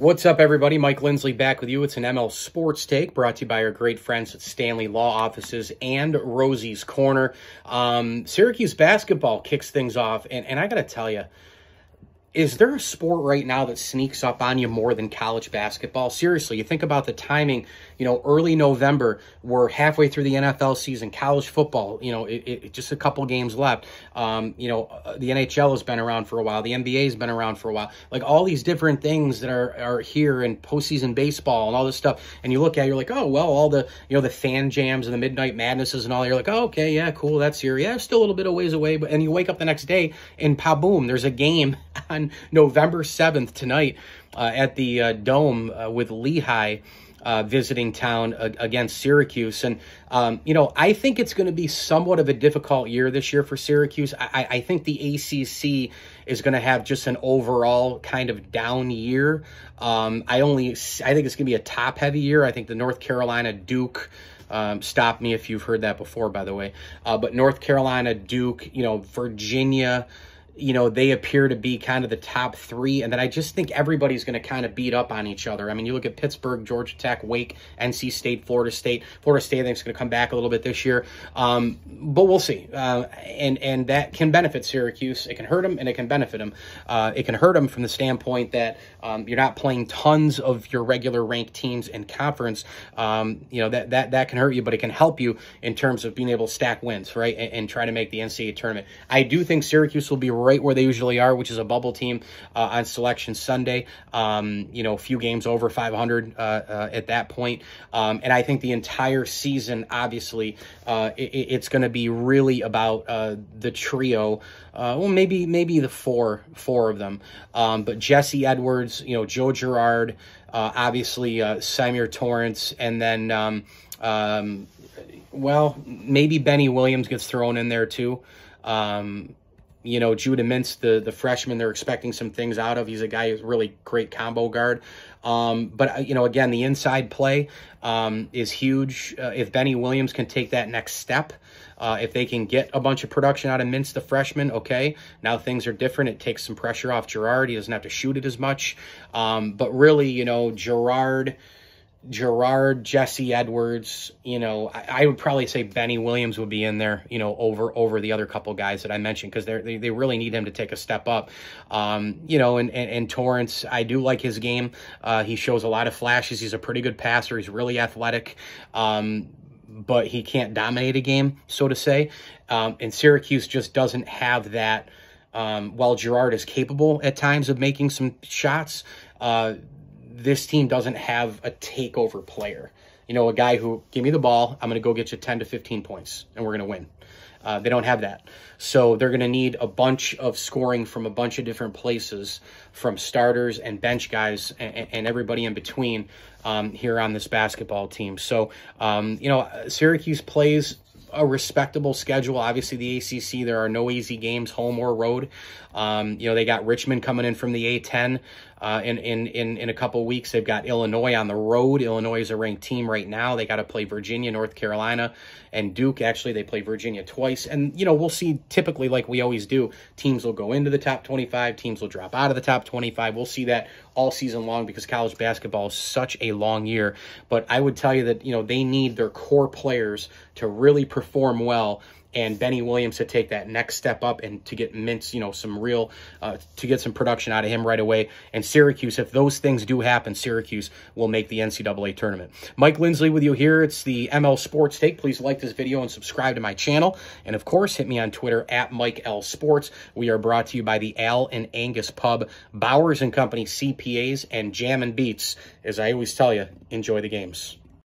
What's up, everybody? Mike Lindsley back with you. It's an ML Sports Take brought to you by our great friends at Stanley Law Offices and Rosie's Corner. Syracuse basketball kicks things off, and I got to tell you, is there a sport right now that sneaks up on you more than college basketball? Seriously, you think about the timing, early November, we're halfway through the NFL season, college football, just a couple games left. The NHL has been around for a while. The NBA has been around for a while. Like all these different things that are here in postseason baseball and all this stuff. And you look at it, you're like, oh, well, all the, the fan jams and the midnight madnesses and all, you're like, oh, okay, yeah, cool, that's here. Yeah, still a little bit of ways away. And you wake up the next day and boom, there's a game on November 7th tonight at the Dome with Lehigh visiting town against Syracuse. And, I think it's going to be somewhat of a difficult year this year for Syracuse. I think the ACC is going to have just an overall kind of down year. I think it's going to be a top-heavy year. I think the North Carolina, Duke, stop me if you've heard that before, by the way, but North Carolina, Duke, Virginia, they appear to be kind of the top three, and then I just think everybody's going to kind of beat up on each other. I mean, you look at Pittsburgh, Georgia Tech, Wake, NC State, Florida State. Florida State, I think, is going to come back a little bit this year, but we'll see. And that can benefit Syracuse. It can hurt them, and it can benefit them. It can hurt them from the standpoint that you're not playing tons of your regular ranked teams in conference. That can hurt you, but it can help you in terms of being able to stack wins, right, and try to make the NCAA tournament. I do think Syracuse will be right where they usually are, which is a bubble team on Selection Sunday. A few games over 500 at that point. And I think the entire season, obviously, it's going to be really about the trio. Well, maybe the four of them. But Jesse Edwards, Joe Girard, obviously Symir Torrance, and then maybe Benny Williams gets thrown in there too. Judah Mintz, the freshman, they're expecting some things out of. He's a guy who's really great combo guard. But again, the inside play is huge. If Benny Williams can take that next step, if they can get a bunch of production out of Mintz, the freshman, okay, now things are different. It takes some pressure off Girard. He doesn't have to shoot it as much. But really, Girard, Jesse Edwards, I would probably say Benny Williams would be in there, over the other couple guys that I mentioned, because they really need him to take a step up. And Torrance, I do like his game. He shows a lot of flashes. He's a pretty good passer. He's really athletic, but he can't dominate a game, so to say. And Syracuse just doesn't have that. While Girard is capable at times of making some shots, this team doesn't have a takeover player. A guy who, give me the ball, I'm going to go get you 10 to 15 points, and we're going to win. They don't have that. So they're going to need a bunch of scoring from a bunch of different places, from starters and bench guys and everybody in between here on this basketball team. So, Syracuse plays a respectable schedule. Obviously, the ACC, there are no easy games, home or road. They got Richmond coming in from the A10 in a couple weeks. They've got Illinois on the road. Illinois is a ranked team right now. They got to play Virginia, North Carolina, and Duke. Actually, they play Virginia twice. And, we'll see, typically, like we always do, teams will go into the top 25. Teams will drop out of the top 25. We'll see that all season long because college basketball is such a long year. But I would tell you that, they need their core players to really perform well, and Benny Williams to take that next step up and to get Mintz, some real, to get some production out of him right away. And Syracuse, if those things do happen, Syracuse will make the NCAA tournament. Mike Lindsley with you here. It's the ML Sports Take. Please like this video and subscribe to my channel. And of course, hit me on Twitter at Mike L Sports. We are brought to you by the Al and Angus Pub, Bowers and Company CPAs, and Jam and Beats. As I always tell you, enjoy the games.